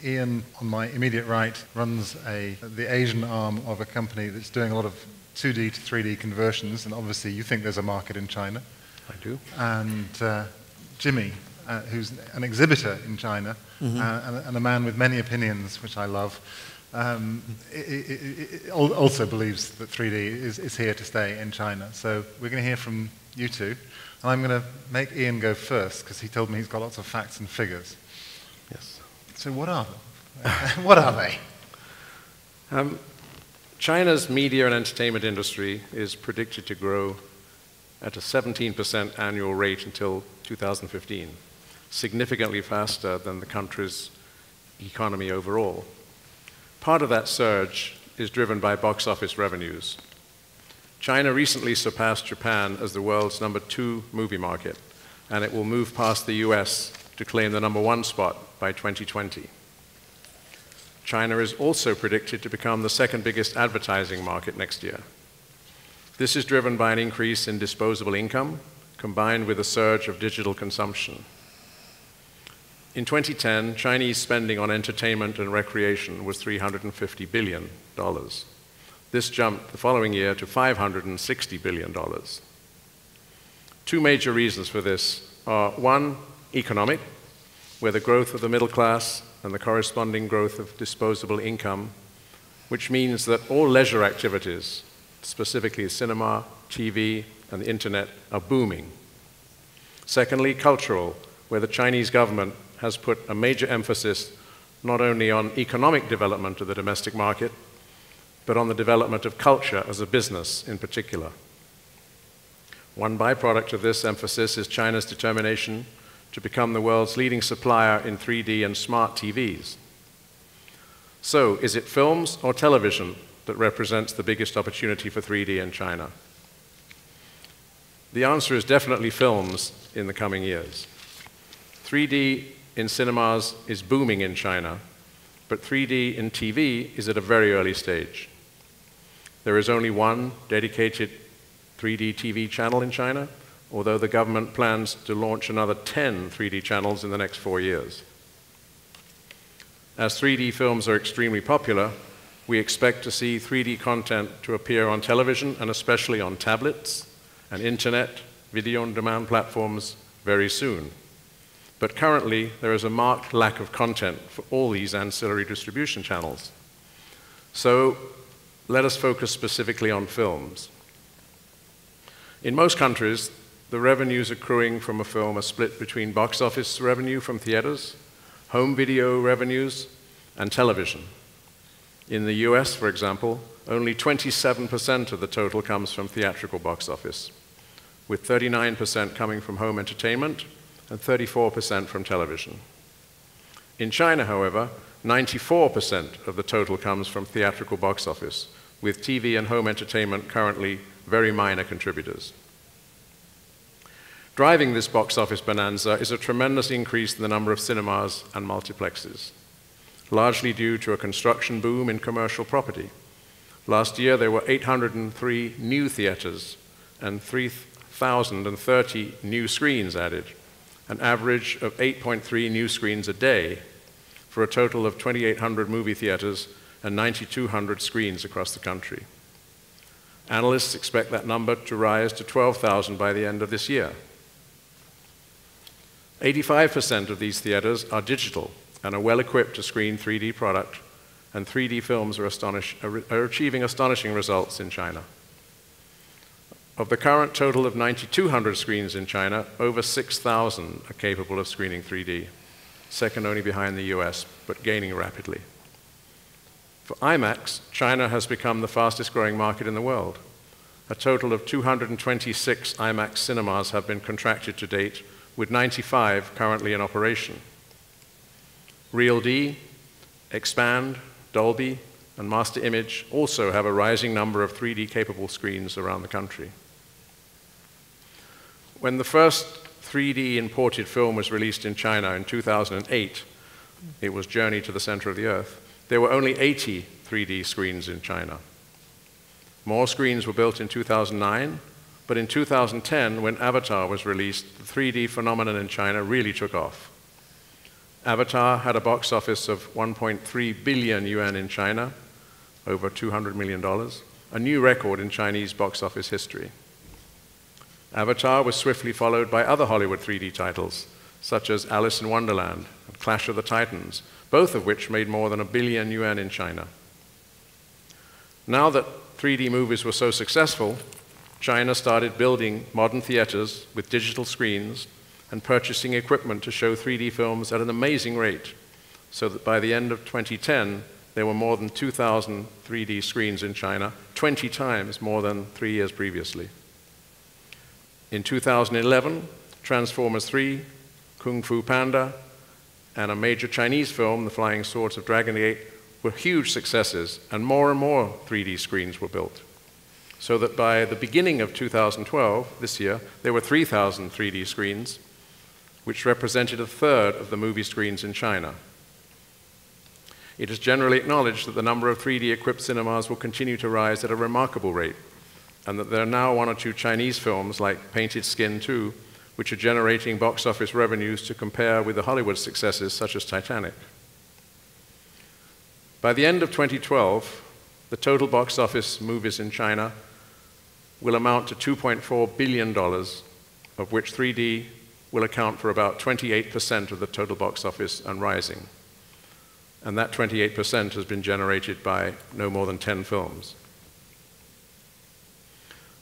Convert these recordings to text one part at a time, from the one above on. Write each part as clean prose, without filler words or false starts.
Ian, on my immediate right, runs the Asian arm of a company that's doing a lot of 2D to 3D conversions, and obviously you think there's a market in China. I do. And Jimmy, who's an exhibitor in China, and a man with many opinions, which I love, also believes that 3D is here to stay in China. So we're going to hear from you two, and I'm going to make Ian go first, because he told me he's got lots of facts and figures. Yes. So what are them? What are they? China's media and entertainment industry is predicted to grow at a 17% annual rate until 2015, significantly faster than the country's economy overall. Part of that surge is driven by box office revenues. China recently surpassed Japan as the world's #2 movie market, and it will move past the US to claim the #1 spot by 2020. China is also predicted to become the second biggest advertising market next year. This is driven by an increase in disposable income, combined with a surge of digital consumption. In 2010, Chinese spending on entertainment and recreation was $350 billion. This jumped the following year to $560 billion. Two major reasons for this are, one, economic, where the growth of the middle class and the corresponding growth of disposable income, which means that all leisure activities, specifically cinema, TV, and the internet, are booming. Secondly, cultural, where the Chinese government has put a major emphasis not only on economic development of the domestic market, but on the development of culture as a business in particular. One byproduct of this emphasis is China's determination to become the world's leading supplier in 3D and smart TVs. So, is it films or television that represents the biggest opportunity for 3D in China? The answer is definitely films in the coming years. 3D in cinemas is booming in China, but 3D in TV is at a very early stage. There is only one dedicated 3D TV channel in China, although the government plans to launch another 10 3D channels in the next 4 years. As 3D films are extremely popular, we expect to see 3D content to appear on television and especially on tablets and internet, video-on-demand platforms very soon. But currently, there is a marked lack of content for all these ancillary distribution channels. So, let us focus specifically on films. In most countries, the revenues accruing from a film are split between box office revenue from theaters, home video revenues, and television. In the US, for example, only 27% of the total comes from theatrical box office, with 39% coming from home entertainment and 34% from television. In China, however, 94% of the total comes from theatrical box office, with TV and home entertainment currently very minor contributors. Driving this box office bonanza is a tremendous increase in the number of cinemas and multiplexes, largely due to a construction boom in commercial property. Last year, there were 803 new theaters and 3,030 new screens added, an average of 8.3 new screens a day, for a total of 2,800 movie theaters and 9,200 screens across the country. Analysts expect that number to rise to 12,000 by the end of this year. 85% of these theaters are digital and are well equipped to screen 3D product, and 3D films are achieving astonishing results in China. Of the current total of 9,200 screens in China, over 6,000 are capable of screening 3D, second only behind the US, but gaining rapidly. For IMAX, China has become the fastest growing market in the world. A total of 226 IMAX cinemas have been contracted to date, with 95 currently in operation. Real D, Expand, Dolby, and Master Image also have a rising number of 3D-capable screens around the country. When the first 3D imported film was released in China in 2008, it was Journey to the Center of the Earth, there were only 80 3D screens in China. More screens were built in 2009, but in 2010, when Avatar was released, the 3D phenomenon in China really took off. Avatar had a box office of 1.3 billion yuan in China, over $200 million, a new record in Chinese box office history. Avatar was swiftly followed by other Hollywood 3D titles, such as Alice in Wonderland and Clash of the Titans, both of which made more than 1 billion yuan in China. Now that 3D movies were so successful, China started building modern theaters with digital screens and purchasing equipment to show 3D films at an amazing rate, so that by the end of 2010, there were more than 2,000 3D screens in China, 20 times more than 3 years previously. In 2011, Transformers 3, Kung Fu Panda, and a major Chinese film, The Flying Swords of Dragon Gate, were huge successes, and more 3D screens were built. So that by the beginning of 2012, this year, there were 3,000 3D screens, which represented a third of the movie screens in China. It is generally acknowledged that the number of 3D-equipped cinemas will continue to rise at a remarkable rate, and that there are now 1 or 2 Chinese films like Painted Skin 2, which are generating box office revenues to compare with the Hollywood successes such as Titanic. By the end of 2012, the total box office movies in China will amount to $2.4 billion, of which 3D will account for about 28% of the total box office and rising. And that 28% has been generated by no more than 10 films.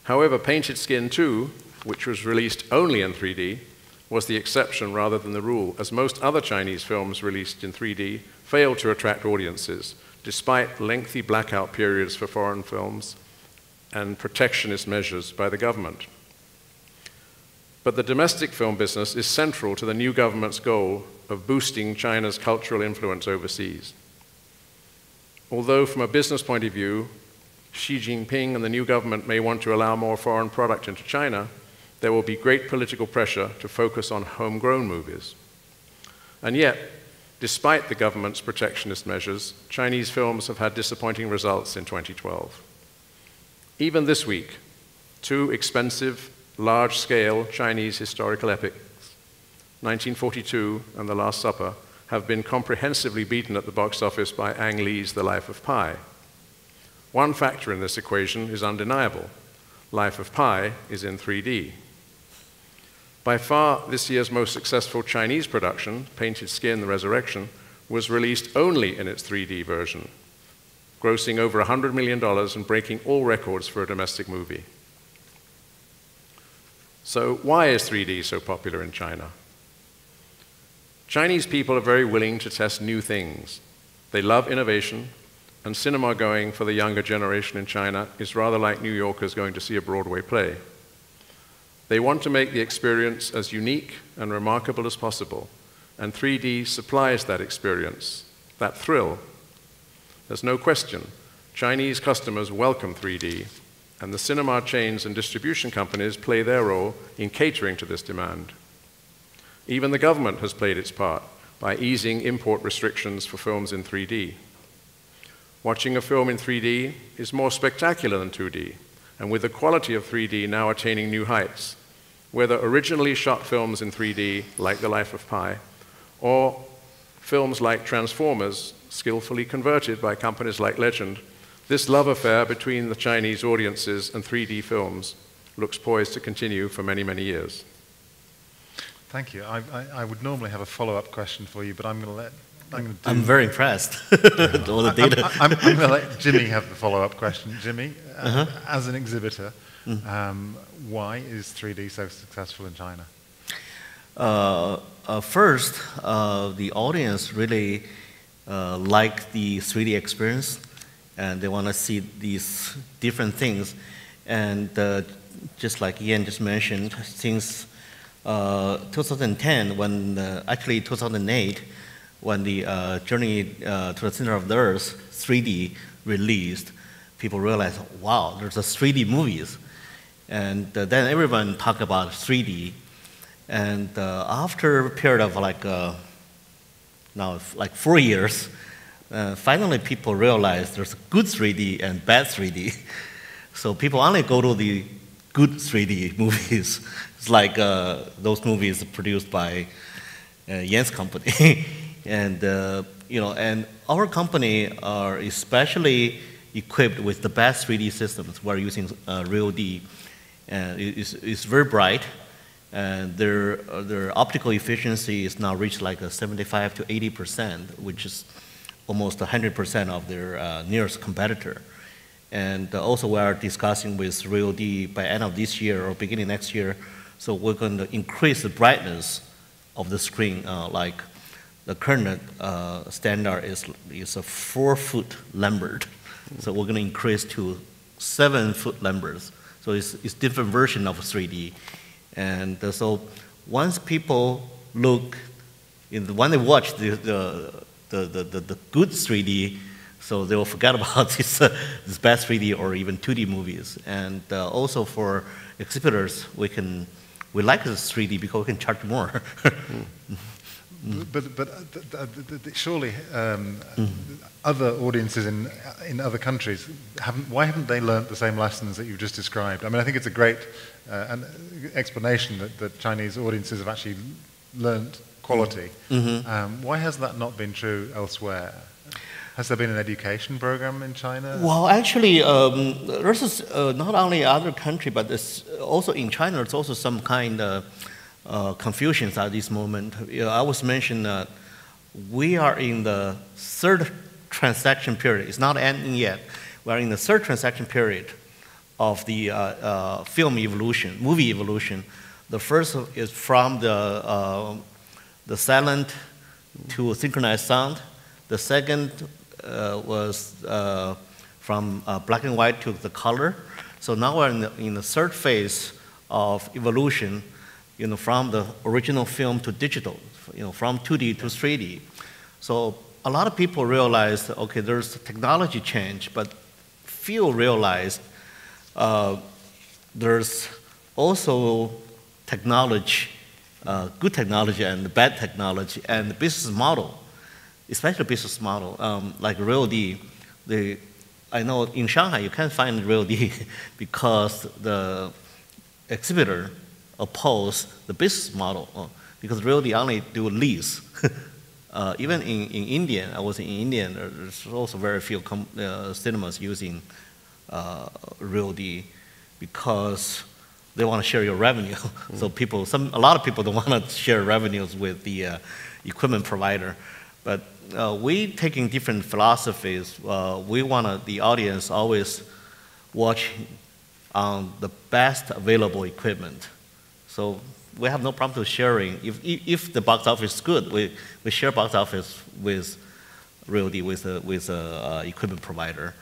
However, Painted Skin 2, which was released only in 3D, was the exception rather than the rule, as most other Chinese films released in 3D failed to attract audiences, despite lengthy blackout periods for foreign films and protectionist measures by the government. But the domestic film business is central to the new government's goal of boosting China's cultural influence overseas. Although from a business point of view, Xi Jinping and the new government may want to allow more foreign product into China, there will be great political pressure to focus on homegrown movies. And yet, despite the government's protectionist measures, Chinese films have had disappointing results in 2012. Even this week, 2 expensive, large-scale Chinese historical epics, 1942 and The Last Supper, have been comprehensively beaten at the box office by Ang Lee's The Life of Pi. One factor in this equation is undeniable. Life of Pi is in 3D. By far, this year's most successful Chinese production, Painted Skin: The Resurrection, was released only in its 3D version, grossing over $100 million and breaking all records for a domestic movie. So why is 3D so popular in China? Chinese people are very willing to test new things. They love innovation, and cinema going for the younger generation in China is rather like New Yorkers going to see a Broadway play. They want to make the experience as unique and remarkable as possible, and 3D supplies that experience, that thrill. There's no question, Chinese customers welcome 3D, and the cinema chains and distribution companies play their role in catering to this demand. Even the government has played its part by easing import restrictions for films in 3D. Watching a film in 3D is more spectacular than 2D, and with the quality of 3D now attaining new heights, whether originally shot films in 3D, like The Life of Pi, or films like Transformers, skillfully converted by companies like Legend, this love affair between the Chinese audiences and 3D films looks poised to continue for many, many years. Thank you. I would normally have a follow-up question for you, but I'm going to let... I'm very impressed with all the data. I'm going to let Jimmy have the follow-up question. Jimmy, as an exhibitor, why is 3D so successful in China? First, the audience really like the 3D experience, and they want to see these different things. And just like Ian just mentioned, since 2010, actually 2008, when the Journey to the Center of the Earth 3D released, people realized, wow, there's a 3D movies. And then everyone talked about 3D. And after a period of now 4 years, finally people realized there's good 3D and bad 3D. So people only go to the good 3D movies. It's like those movies produced by Yen's company. and and our company are especially equipped with the best 3D systems. We're using Real D, and it's very bright, and their optical efficiency is now reached like a 75 to 80%, which is almost 100% of their nearest competitor. And also we are discussing with Real D by end of this year or beginning next year, so we're going to increase the brightness of the screen. Like the current standard is a 4-foot Lambert, so we're going to increase to 7-foot Lamberts. So it's different version of 3D. And so once people look, when they watch the good 3D, so they will forget about this bad 3D or even 2D movies. And also for exhibitors, we like this 3D because we can charge more. But surely other audiences in other countries, why haven't they learnt the same lessons that you've just described? I mean, I think it's a great explanation that Chinese audiences have actually learnt quality. Why has that not been true elsewhere? Has there been an education program in China? Well, actually, there's not only other country, but also in China, there's also some kind of confusions at this moment. I was mentioned that we are in the third transaction period. It's not ending yet. We are in the third transaction period of the film evolution, movie evolution. The first is from the silent to synchronized sound. The second was from black and white to the color. So now we're in the third phase of evolution, from the original film to digital, from 2D to 3D. So a lot of people realize, okay, there's a technology change, but few realize there's also technology, good technology and bad technology, and the business model, especially business model, like Real D. I know in Shanghai you can't find Real D because the exhibitor oppose the business model because Real D only do lease. Even in India, I was in India, there's also very few cinemas using Real D because they want to share your revenue. So a lot of people don't want to share revenues with the equipment provider. But we taking different philosophies. We want the audience always watch on the best available equipment. So we have no problem to sharing. If the box office is good, we share box office with Real D, with a equipment provider.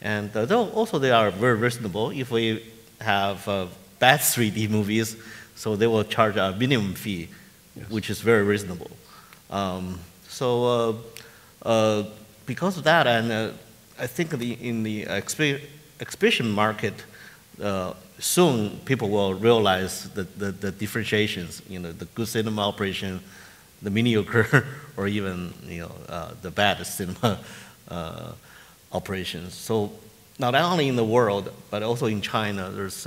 And also they are very reasonable. If we have bad 3D movies, so they will charge a minimum fee, yes, which is very reasonable. Because of that, and I think in the exhibition market, soon people will realize the differentiations, the good cinema operation, the mediocre, or even the bad cinema operations. So not only in the world, but also in China, there's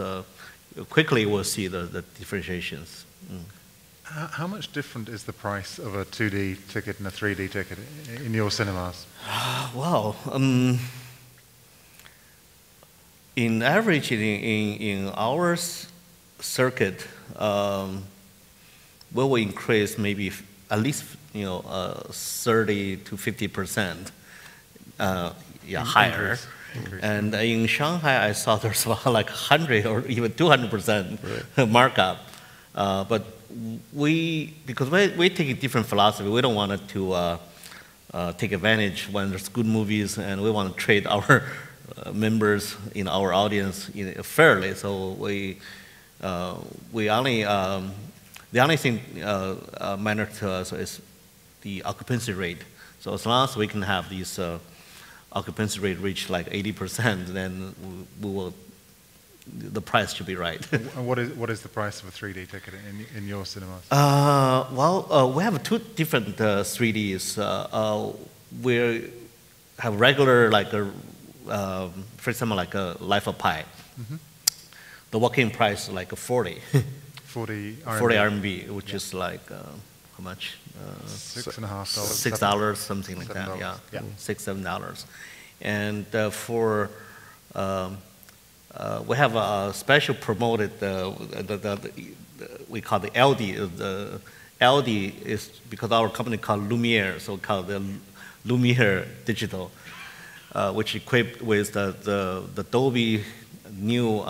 quickly we'll see the differentiations. How much different is the price of a 2D ticket and a 3D ticket in your cinemas? Well, in average, in our circuit, we will increase maybe at least 30 to 50%, higher. Increase. And in Shanghai, I saw there's about like 100 or even 200% markup. But because we're taking different philosophy, we don't want it to take advantage when there's good movies, and we want to trade our members in our audience fairly. So we only the only thing matter to us is the occupancy rate. So as long as we can have these occupancy rate reach like 80%, then we will. The price should be right. And what is the price of a 3D ticket in your cinemas? We have two different 3Ds. We have regular, like for example, like a Life of Pi. Mm-hmm. The walk-in price is like 40. 40 RMB. 40 RMB, which is like how much? $6.50. $6, something like that. $7. Yeah, Yeah. $6, $7. And we have a special promoted we call the LD. The LD is because our company called Lumiere, so called the Lumiere Digital, which equipped with the Dolby new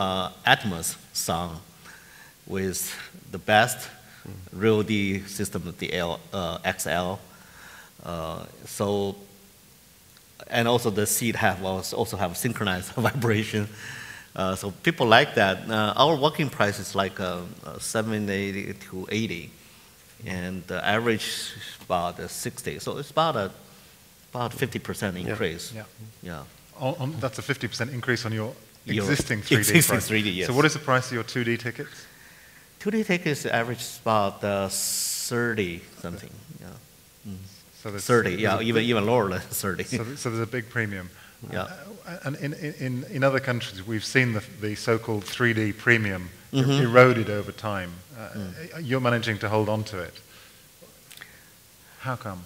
Atmos sound with the best Real D system, the XL. And also the seat also have synchronized vibration. So people like that. Our working price is like $780 to $80, and the average is about $60. So it's about 50% increase. Yeah. Yeah. That's a 50% increase on your Your existing 3D existing price. 3D, yes. So what is the price of your 2D tickets? 2D tickets average about 30 something. Yeah. So 30. Yeah. Even lower than 30. So there's a big premium. Yeah. And in other countries, we've seen the so-called 3D premium eroded over time. You're managing to hold on to it. How come?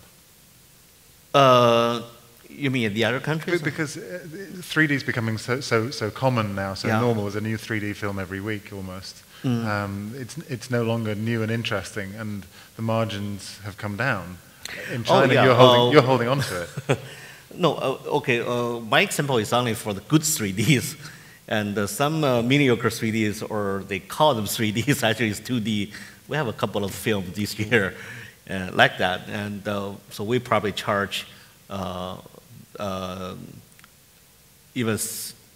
You mean the other countries? Because 3D is becoming so common now, so normal. There's a new 3D film every week almost. It's no longer new and interesting, and the margins have come down. In China, you're holding on to it. No, okay. My example is only for the good 3Ds, and some mediocre 3Ds, or they call them 3Ds, actually it's 2D. We have a couple of films this year like that, and so we probably charge even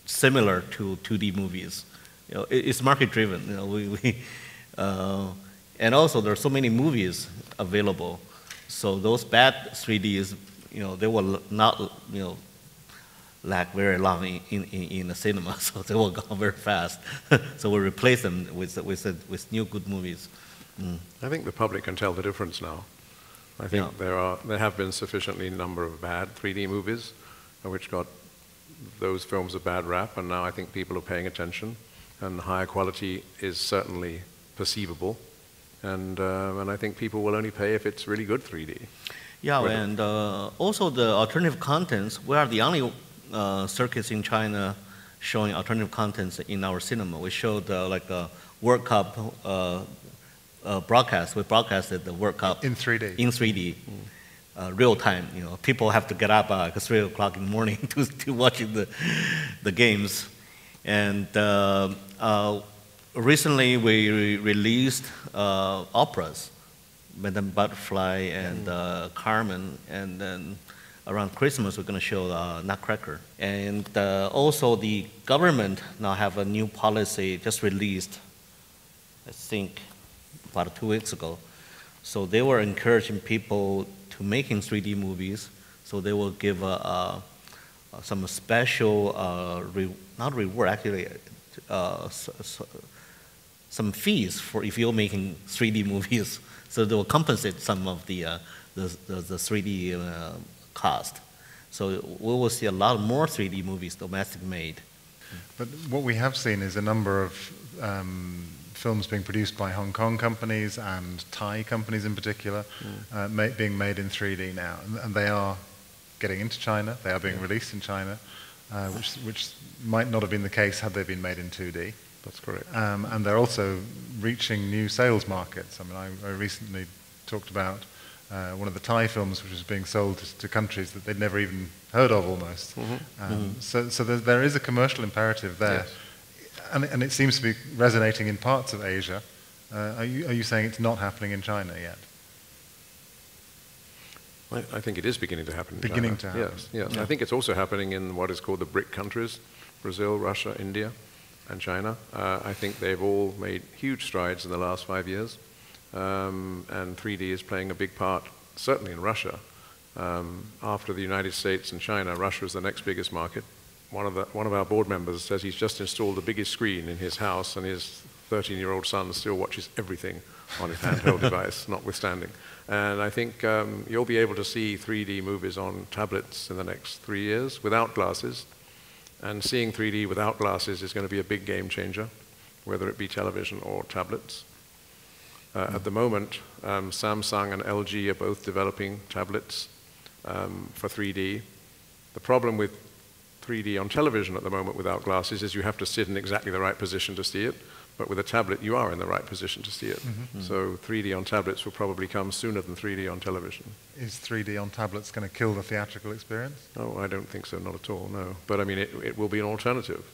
similar to 2D movies. You know, it's market driven. You know, and also there are so many movies available. So those bad 3Ds, you know, they will not, you know, lag very long in the cinema. So they will go very fast. So we replace them with new good movies. I think the public can tell the difference now. I think there have been sufficiently number of bad 3D movies, which got those films a bad rap, and now I think people are paying attention, and higher quality is certainly perceivable, and I think people will only pay if it's really good 3D. Yeah, and also the alternative contents. We are the only circuits in China showing alternative contents in our cinema. We showed like a World Cup broadcast. We broadcasted the World Cup in 3D. In 3D, real time. You know, people have to get up at 3 o'clock in the morning to watching the games. And recently we released operas, Madame Butterfly and Carmen, and then around Christmas we're going to show Nutcracker. And also the government now have a new policy just released, I think, about 2 weeks ago. So they were encouraging people to making 3D movies. So they will give some special, not reward, actually, some fees for if you're making 3D movies. So they will compensate some of the 3D cost. So we will see a lot more 3D movies domestic made. But what we have seen is a number of films being produced by Hong Kong companies and Thai companies in particular, being made in 3D now, and they are getting into China. They are being released in China, which might not have been the case had they been made in 2D. That's correct. And they're also reaching new sales markets. I mean, I recently talked about one of the Thai films which was being sold to countries that they'd never even heard of almost. So there is a commercial imperative there. Yes. And it seems to be resonating in parts of Asia. Are you saying it's not happening in China yet? I think it is beginning to happen in Beginning China. to happen. Yes. Yeah. I think it's also happening in what is called the BRIC countries, Brazil, Russia, India, and China. I think they've all made huge strides in the last 5 years. And 3D is playing a big part, certainly in Russia. After the United States and China, Russia is the next biggest market. One of our board members says he's just installed the biggest screen in his house, and his 13-year-old son still watches everything on his handheld device, notwithstanding. And I think you'll be able to see 3D movies on tablets in the next 3 years without glasses. And seeing 3D without glasses is going to be a big game changer, whether it be television or tablets. At the moment, Samsung and LG are both developing tablets for 3D. The problem with 3D on television at the moment without glasses is you have to sit in exactly the right position to see it. But with a tablet, you are in the right position to see it. So 3D on tablets will probably come sooner than 3D on television. Is 3D on tablets going to kill the theatrical experience? Oh, I don't think so, not at all, no. But I mean, it will be an alternative.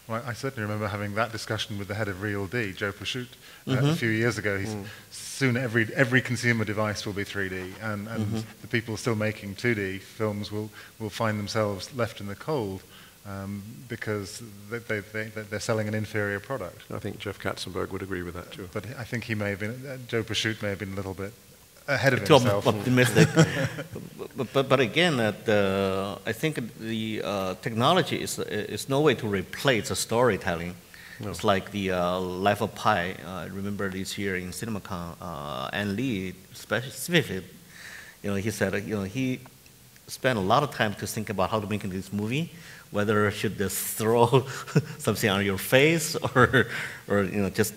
Well, I certainly remember having that discussion with the head of Real D, Joe Pashut, a few years ago. Soon every consumer device will be 3D, and the people still making 2D films will find themselves left in the cold because they're selling an inferior product. I think Jeff Katzenberg would agree with that too. But I think he may have been, Joe Pashut may have been a little bit ahead of too himself. Optimistic. but again, I think the technology is no way to replace the storytelling. No. It's like the Life of Pi. I remember this year in CinemaCon, Ann Lee specifically, he said, he spent a lot of time to think about how to make this movie, whether should just throw something on your face or just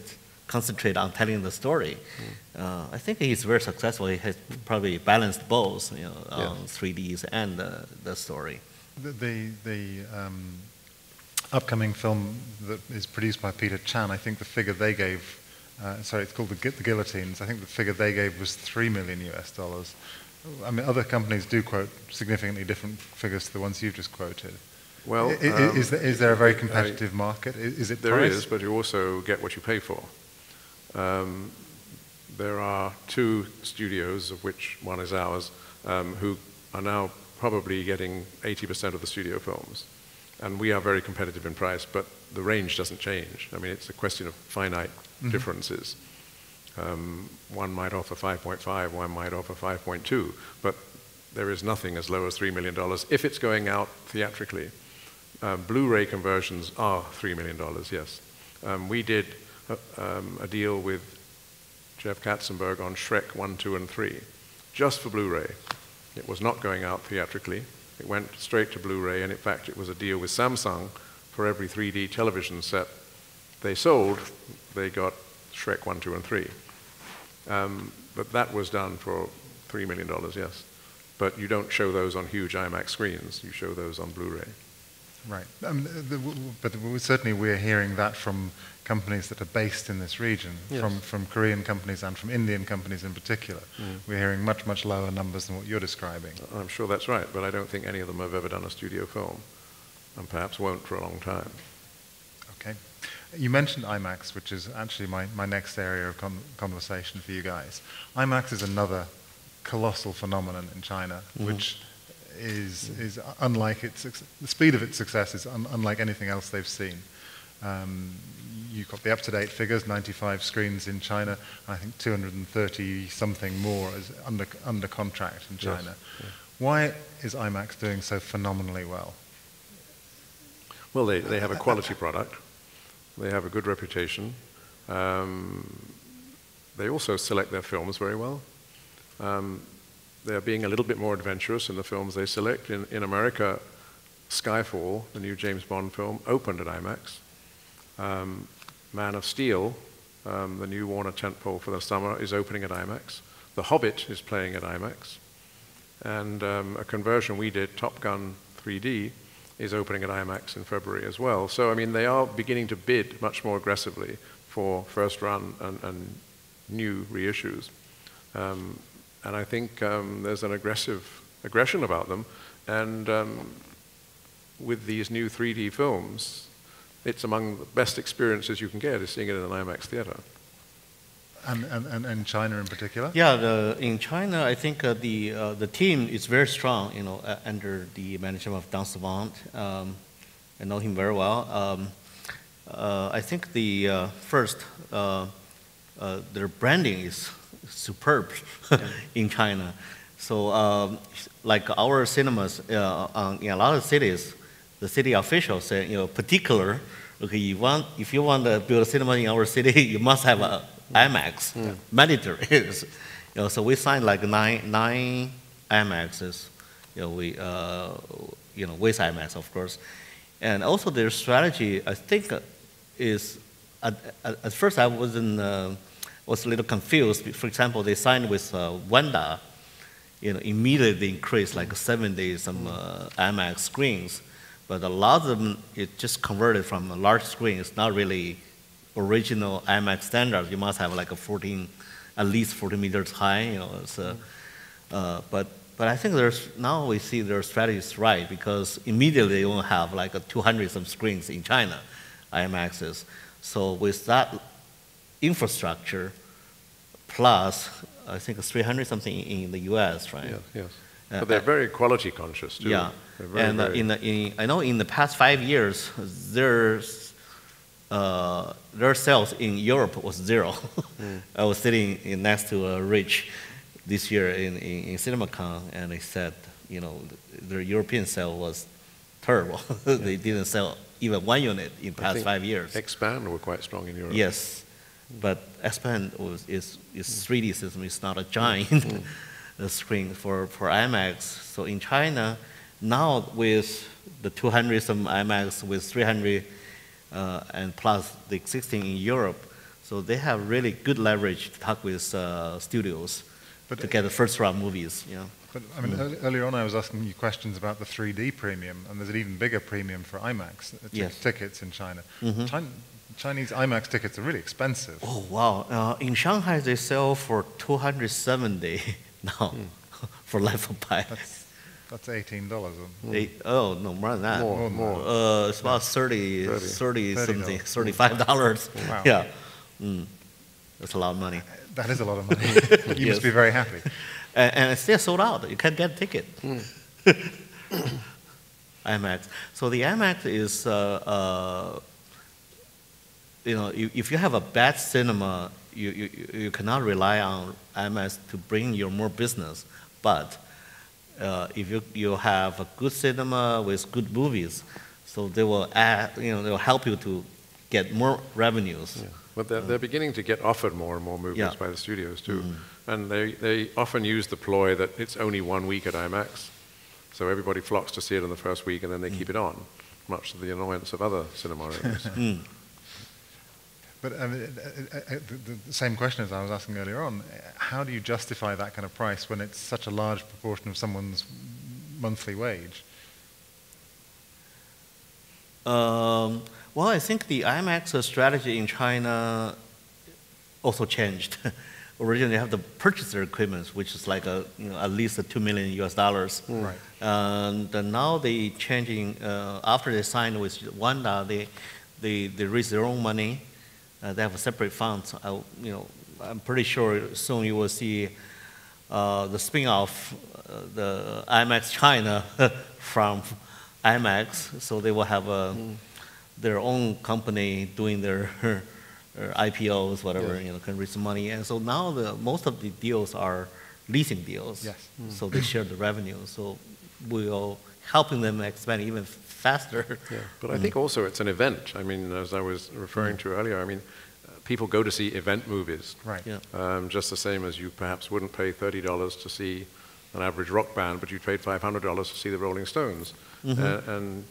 concentrate on telling the story. I think he's very successful. He has probably balanced both, on 3Ds and the story. The upcoming film that is produced by Peter Chan, I think the figure they gave, it's called the Guillotines. I think the figure they gave was $3 million US. I mean, other companies do quote significantly different figures to the ones you've just quoted. Well, is there a very competitive market? Is it there price? is, but you also get what you pay for. There are 2 studios, of which one is ours, who are now probably getting 80% of the studio films. And we are very competitive in price, but the range doesn't change. I mean, it's a question of finite differences. One might offer 5.5, one might offer 5.2, but there is nothing as low as $3 million if it's going out theatrically. Blu-ray conversions are $3 million, yes. We did a deal with Jeff Katzenberg on Shrek 1, 2, and 3, just for Blu-ray. It was not going out theatrically. It went straight to Blu-ray, and in fact, it was a deal with Samsung. For every 3D television set they sold, they got Shrek 1, 2, and 3. But that was done for $3 million, yes. But you don't show those on huge IMAX screens. You show those on Blu-ray. Right. But certainly we're hearing that from companies that are based in this region, yes. from Korean companies and from Indian companies in particular. We're hearing much, much lower numbers than what you're describing. I'm sure that's right, but I don't think any of them have ever done a studio film, and perhaps won't for a long time. Okay. You mentioned IMAX, which is actually my next area of conversation for you guys. IMAX is another colossal phenomenon in China, which is unlike the speed of its success is unlike anything else they've seen. You've got the up-to-date figures, 95 screens in China, and I think 230 something more is under contract in China. Yes. Yeah. Why is IMAX doing so phenomenally well? Well, they have a quality product. They have a good reputation. They also select their films very well. They're being a little bit more adventurous in the films they select. In America, Skyfall, the new James Bond film, opened at IMAX. Man of Steel, the new Warner tentpole for the summer, is opening at IMAX. The Hobbit is playing at IMAX. And a conversion we did, Top Gun 3D, is opening at IMAX in February as well. So, I mean, they are beginning to bid much more aggressively for first run and new reissues. And I think there's an aggression about them. And with these new 3D films, it's among the best experiences you can get is seeing it in an IMAX theater. And in China in particular? Yeah, in China, I think the team is very strong, under the management of Dang Savant. I know him very well. I think the first, their branding is superb in China. So, like our cinemas in a lot of cities, the city officials say, particular, okay, if you want to build a cinema in our city, you must have a IMAX, mandatory. So we signed like nine IMAXs, with IMAX, of course. And also their strategy, I think, is, at first I wasn't was a little confused. For example, they signed with Wanda, immediately increased like 70 some IMAX screens, but a lot of them, it just converted from a large screen. It's not really original IMAX standards. You must have like at least 40 meters high, but I think now we see their strategy is right, because immediately they will have like 200 some screens in China, IMAXs. So with that infrastructure, plus I think 300 something in the US, right? Yes, yes. But they're very quality conscious too. Yeah, Very, and I know in the past 5 years, their sales in Europe was zero. I was sitting next to Rich this year in CinemaCon, and they said, their European sale was terrible. They didn't sell even 1 unit in the past 5 years. Expand were quite strong in Europe. Yes, but Expand is 3D system. It's not a giant screen for IMAX. So in China, now with the 200 some IMAX with 300 and plus the existing in Europe, so they have really good leverage to talk with studios to get the first round movies. But I mean, earlier on I was asking you questions about the 3D premium, and there's an even bigger premium for IMAX tickets in China. Chinese IMAX tickets are really expensive. Oh, wow. In Shanghai, they sell for 270 now for Life of Pi. That's $18. Oh, no, more than that. More. It's about 30 something, $35. Wow. Yeah. That's a lot of money. That is a lot of money. You must be very happy. And it's still sold out. You can't get a ticket. IMAX. So the IMAX is, if you have a bad cinema, you cannot rely on IMAX to bring you more business. But if you have a good cinema with good movies, so they will they'll help you to get more revenues. Yeah. But they're beginning to get offered more and more movies by the studios too. And they often use the ploy that it's only 1 week at IMAX. So everybody flocks to see it in the first week, and then they keep it on, much to the annoyance of other cinema owners. But the same question as I was asking earlier on, how do you justify that kind of price when it's such a large proportion of someone's monthly wage? Well, I think the IMAX strategy in China also changed. Originally, you have to purchase their equipment, which is like at least $2 million US. Right. And now they changing after they signed with Wanda, they raise their own money. They have a separate fund. I'm pretty sure soon you will see the spin-off, the IMAX China from IMAX. So they will have their own company doing their IPOs, whatever, can raise some money. And so now most of the deals are leasing deals. Yes. So they share the revenue. So we're helping them expand even faster. Yeah. But I think also it's an event. I mean, as I was referring to earlier, I mean, people go to see event movies. Right. Yeah. Just the same as you perhaps wouldn't pay $30 to see an average rock band, but you paid $500 to see the Rolling Stones. And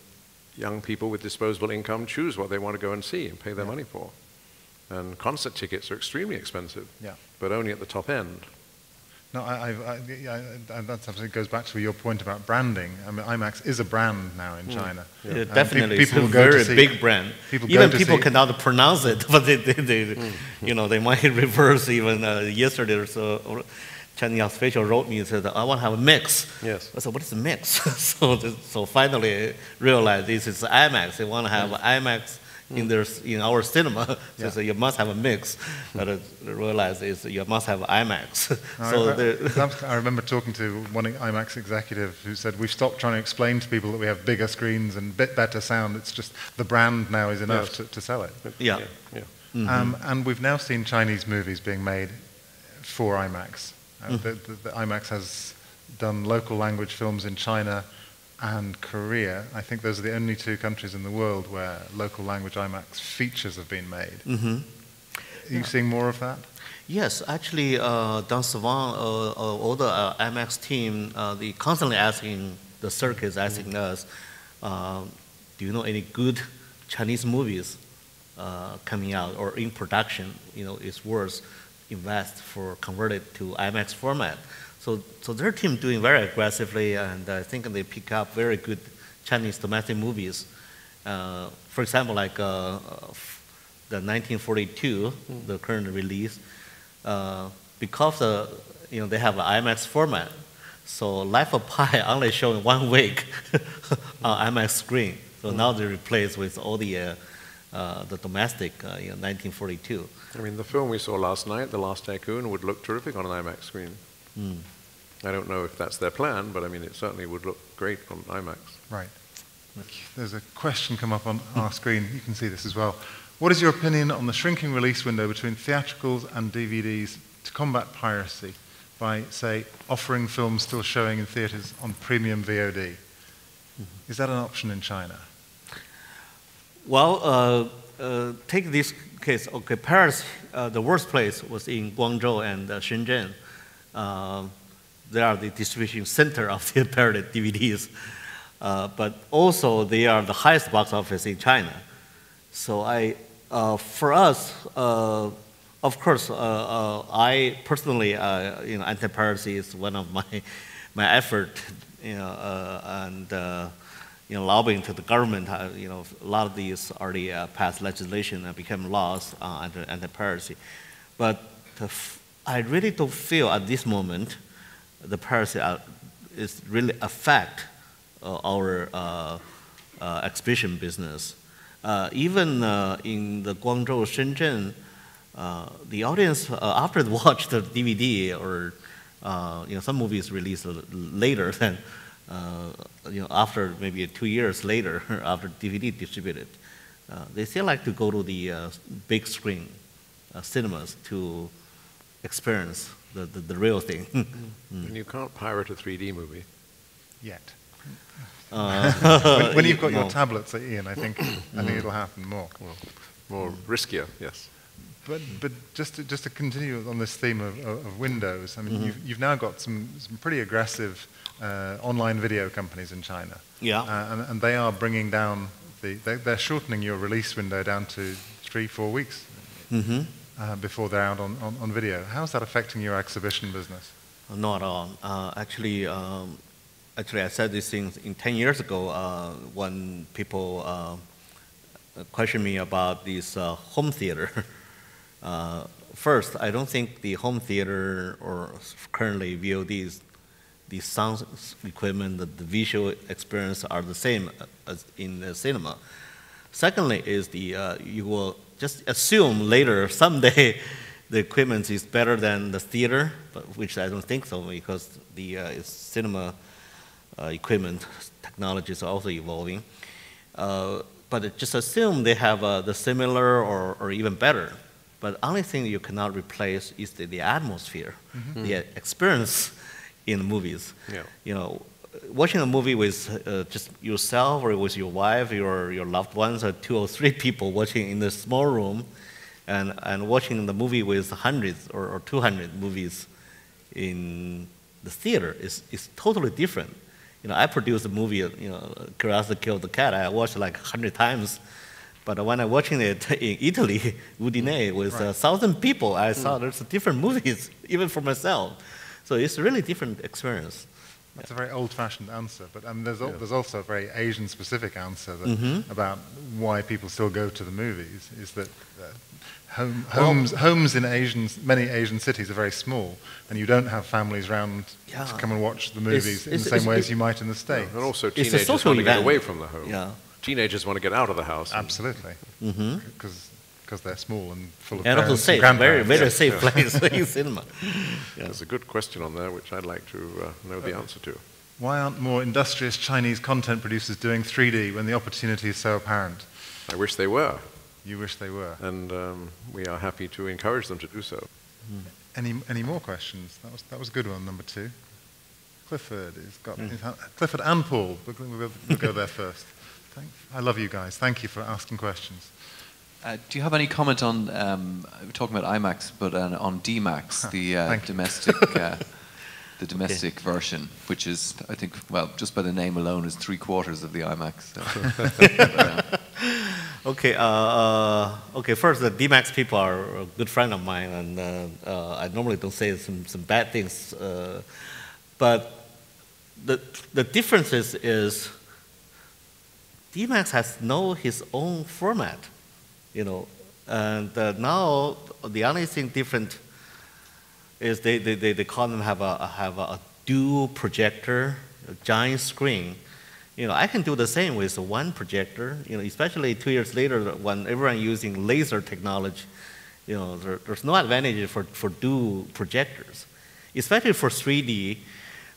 young people with disposable income choose what they want to go and see and pay their money for. And concert tickets are extremely expensive, but only at the top end. No, that absolutely goes back to your point about branding. I mean, IMAX is a brand now in China. Yeah, definitely, people it's a go very to big brand. Even people cannot pronounce it, but they might reverse. Even yesterday or so, Chinese official wrote me and said, "I want to have a mix." Yes. I said, "What is a mix?" so finally realized this is IMAX. They want to have IMAX in our cinema. So you must have a mix. But I realized you must have IMAX. I remember talking to one IMAX executive who said, "We've stopped trying to explain to people that we have bigger screens and better sound. It's just the brand now is enough to sell it." Yeah. And we've now seen Chinese movies being made for IMAX. The IMAX has done local language films in China and Korea. I think those are the only two countries in the world where local language IMAX features have been made. Are you seeing more of that? Yes, actually, Dan Swan, all the IMAX team, they constantly asking the circuits, asking us, do you know any good Chinese movies coming out or in production? It's worth invest for convert it to IMAX format. So their team doing very aggressively, and I think they pick up very good Chinese domestic movies. For example, like the 1942, the current release, because they have an IMAX format. So Life of Pi only showing 1 week on IMAX screen. So now they replace with all the domestic 1942. I mean, the film we saw last night, The Last Tycoon, would look terrific on an IMAX screen. I don't know if that's their plan, but I mean, it certainly would look great on IMAX. Right. There's a question come up on our screen. You can see this as well. What is your opinion on the shrinking release window between theatricals and DVDs to combat piracy by, say, offering films still showing in theaters on premium VOD? Is that an option in China? Well, take this case. Okay, Paris, the worst place was in Guangzhou and Shenzhen. They are the distribution center of the pirated DVDs. But also, they are the highest box office in China. So for us, of course, I personally, anti-piracy is one of my effort, and lobbying to the government. A lot of these already passed legislation and became laws on anti-piracy. But I really don't feel at this moment the piracy is really affect our exhibition business. Even in the Guangzhou, Shenzhen, the audience, after they watch the DVD or some movies released later than after maybe 2 years later after DVD distributed, they still like to go to the big screen cinemas to experience the real thing. And you can't pirate a 3D movie. Yet. When you've got your tablets, Ian, I think it'll happen more. Well, more riskier, yes. But just to continue on this theme of Windows, I mean, you've now got some pretty aggressive online video companies in China. Yeah. And they are bringing down they're shortening your release window down to 3-4 weeks before they're out on video. How's that affecting your exhibition business? Not at all. Actually, I said these things 10 years ago when people questioned me about this home theater. First, I don't think the home theater or currently VODs, the sound equipment, the visual experience are the same as in the cinema. Secondly is you will just assume later, someday, the equipment is better than the theater, which I don't think so, because the cinema equipment technologies are also evolving. But just assume they have the similar or even better. But the only thing you cannot replace is the atmosphere, the experience in the movies. Yeah. Watching a movie with just yourself or with your wife, your loved ones, or 2 or 3 people watching in the small room, and watching the movie with hundreds or 200 movies in the theater is totally different. I produced a movie, Curiosity Killed the Cat. I watched like 100 times. But when I'm watching it in Italy, Udine, with 1,000 people, I saw there's different movies, even for myself. So it's a really different experience. That's a very old-fashioned answer, but there's also a very Asian-specific answer about why people still go to the movies, is that homes in many Asian cities are very small, and you don't have families round to come and watch the movies in the same way as you might in the States. And also teenagers want to get away from the home. Yeah. Teenagers want to get out of the house. Absolutely, because they're small and full of and also safe, very, very safe place in cinema. There's a good question on there which I'd like to know the answer to. Why aren't more industrious Chinese content producers doing 3D when the opportunity is so apparent? I wish they were. You wish they were. And we are happy to encourage them to do so. Any more questions? That was a good one, number 2. Clifford has got Clifford and Paul. We'll go there first. I love you guys. Thank you for asking questions. Do you have any comment on, we're talking about IMAX, but on DMAX, the domestic version, which is, I think, well, just by the name alone, is 3/4 of the IMAX. So. Okay, okay. First, the DMAX people are a good friend of mine, and I normally don't say some bad things, but the difference is DMAX has his own format, you know, and now the only thing different is they call them have a dual projector, a giant screen. You know, I can do the same with one projector. You know, especially 2 years later when everyone using laser technology. You know, there's no advantage for dual projectors, especially for 3D.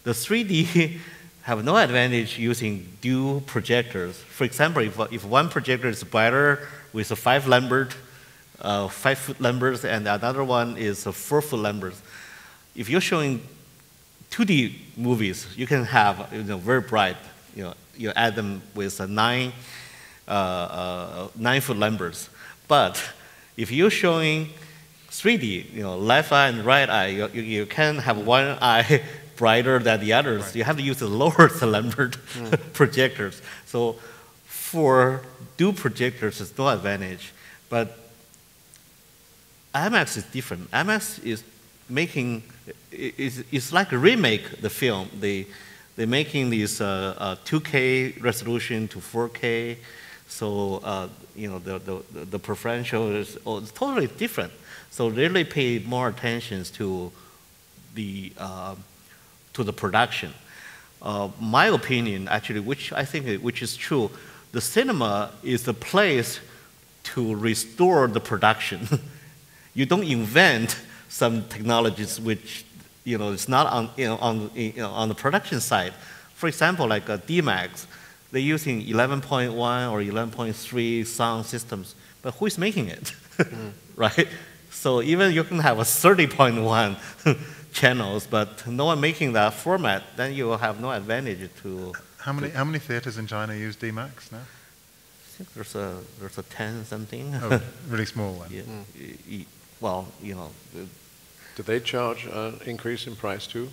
The 3D have no advantage using dual projectors. For example, if one projector is brighter with a 5-foot Lambert, and another one is a 4-foot Lambert, if you're showing 2D movies, you can have very bright. You know, you add them with a 9-foot Lamberts. But if you're showing 3D, you know, left eye and right eye, you can have one eye brighter than the others. Right. You have to use the lower Lambert projectors. So for dual projectors, there's no advantage. But IMAX is different. IMAX is making, it's like a remake the film. They're making these 2K resolution to 4K, so you know the preferential is totally different. So they really pay more attention to the production. My opinion, actually, which I think is true, the cinema is the place to restore the production. You don't invent some technologies which it's not on on the production side. For example, like DMAX, they're using 11.1 or 11.3 sound systems, but who is making it, right? So even you can have a 30.1 channels, but no one making that format, then you will have no advantage to. How many theaters in China use DMAX now? I think there's a 10 something. Oh, really small one. Yeah. Well, Do they charge an increase in price too?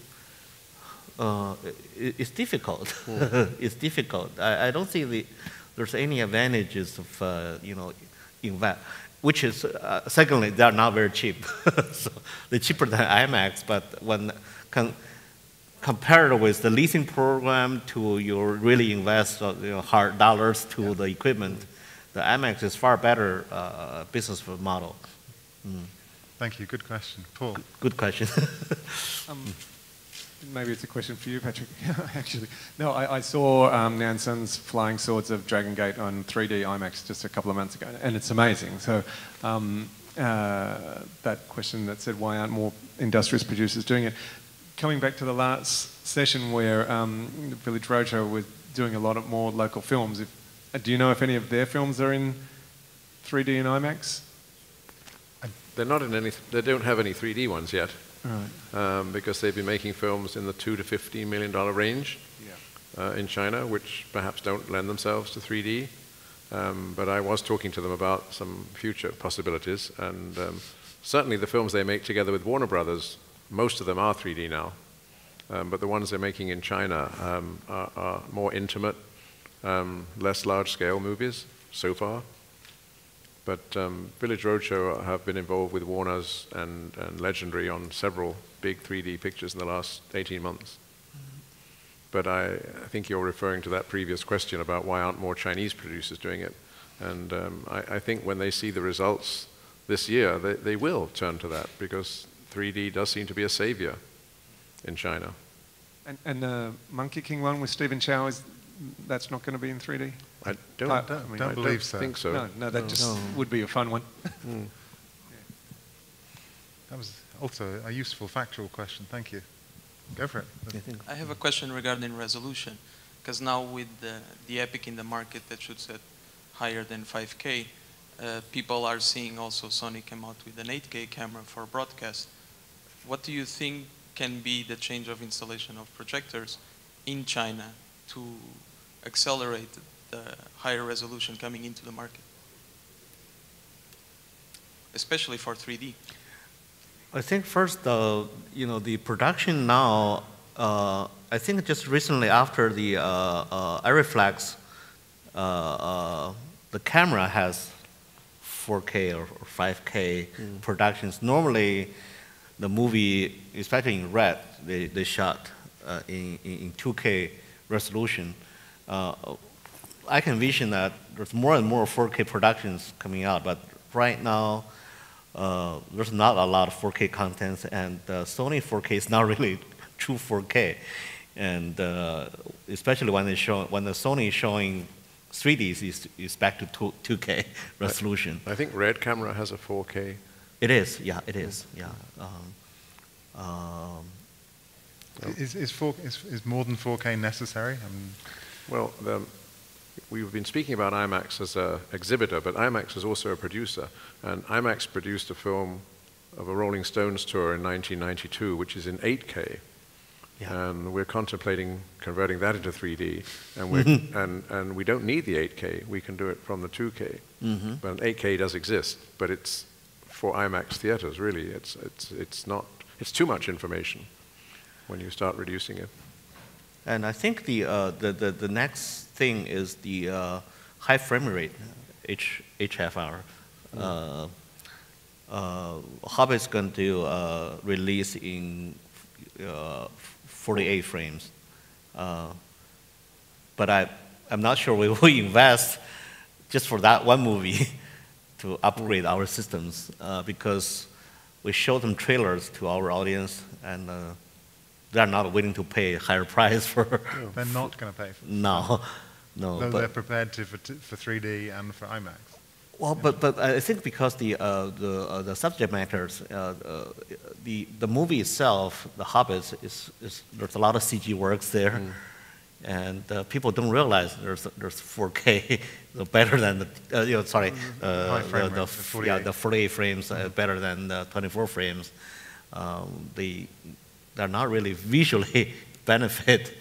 It's difficult. It's difficult. I don't think there's any advantages of in that. Which is secondly, they are not very cheap. So they're cheaper than IMAX. But when compared with the leasing program to you really invest hard dollars to the equipment, the IMAX is far better business model. Thank you. Good question. Paul. Good question. Maybe it's a question for you, Patrick, actually. No, I saw Nansen's Flying Swords of Dragon Gate on 3D IMAX just a couple of months ago, and it's amazing. So that question that said, why aren't more industrious producers doing it? Coming back to the last session where Village Roadshow was doing a lot more local films, do you know if any of their films are in 3D and IMAX? They're not in any. They don't have any 3D ones yet, right. Because they've been making films in the $2 to $15 million range in China, which perhaps don't lend themselves to 3D. But I was talking to them about some future possibilities, and certainly the films they make together with Warner Brothers, most of them are 3D now. But the ones they're making in China are more intimate, less large-scale movies so far. But Village Roadshow have been involved with Warner's and Legendary on several big 3D pictures in the last 18 months. But I think you're referring to that previous question about why aren't more Chinese producers doing it. And I think when they see the results this year, they will turn to that, because 3D does seem to be a savior in China. And the Monkey King one with Stephen Chow, that's not going to be in 3D? I don't believe so. Think so. No, that just would be a fun one. That was also a useful factual question. Thank you. Go for it. I have a question regarding resolution, because now with the Epic in the market that shoots at higher than 5K, people are seeing also Sony come out with an 8K camera for broadcast. What do you think can be the change of installation of projectors in China to accelerate the higher resolution coming into the market, especially for 3D? I think first, the production now. I think just recently after the Aeroflex the camera has 4K or 5K productions. Normally, the movie, especially in red, they shot in 2K resolution. I can envision that there's more and more 4K productions coming out, but right now, there's not a lot of 4K content, and Sony 4K is not really true 4K. And especially when the Sony is showing 3D is back to 2K resolution. I think Red camera has a 4K. It is, yeah, it is, yeah. Is more than 4K necessary? Well, we've been speaking about IMAX as an exhibitor, but IMAX is also a producer. And IMAX produced a film of a Rolling Stones tour in 1992, which is in 8K. Yeah. And we're contemplating converting that into 3D. And, and we don't need the 8K. We can do it from the 2K. But 8K does exist, but it's for IMAX theaters, really. It's too much information when you start reducing it. And I think the next thing is the high frame rate, HFR. Hobbit's going to release in 48 frames. But I'm not sure we will invest just for that one movie to upgrade our systems because we showed them trailers to our audience and they're not willing to pay a higher price for. They're not going to pay for it. No. Though they're prepared to for 3D and for IMAX. Well, but I think because the subject matters, the movie itself, The Hobbit, there's a lot of CG works there, and people don't realize there's 4K better than the 48 frames better than the 24 frames. They're not really visually benefit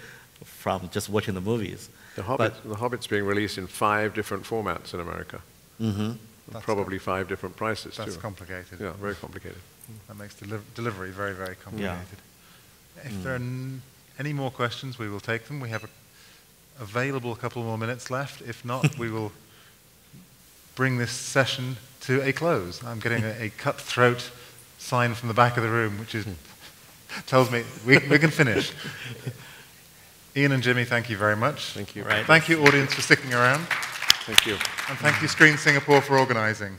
from just watching the movies. The Hobbit's being released in 5 different formats in America. Probably 5 different prices, That's too. complicated. Yeah, very complicated. That makes delivery very, very complicated. Yeah. If there are any more questions, we will take them. We have available a couple more minutes left. If not, we will bring this session to a close. I'm getting a cutthroat sign from the back of the room, which tells me we can finish. Ian and Jimmy, thank you very much. Thank you. Thank you, audience, for sticking around. Thank you. And thank you, Screen Singapore, for organizing.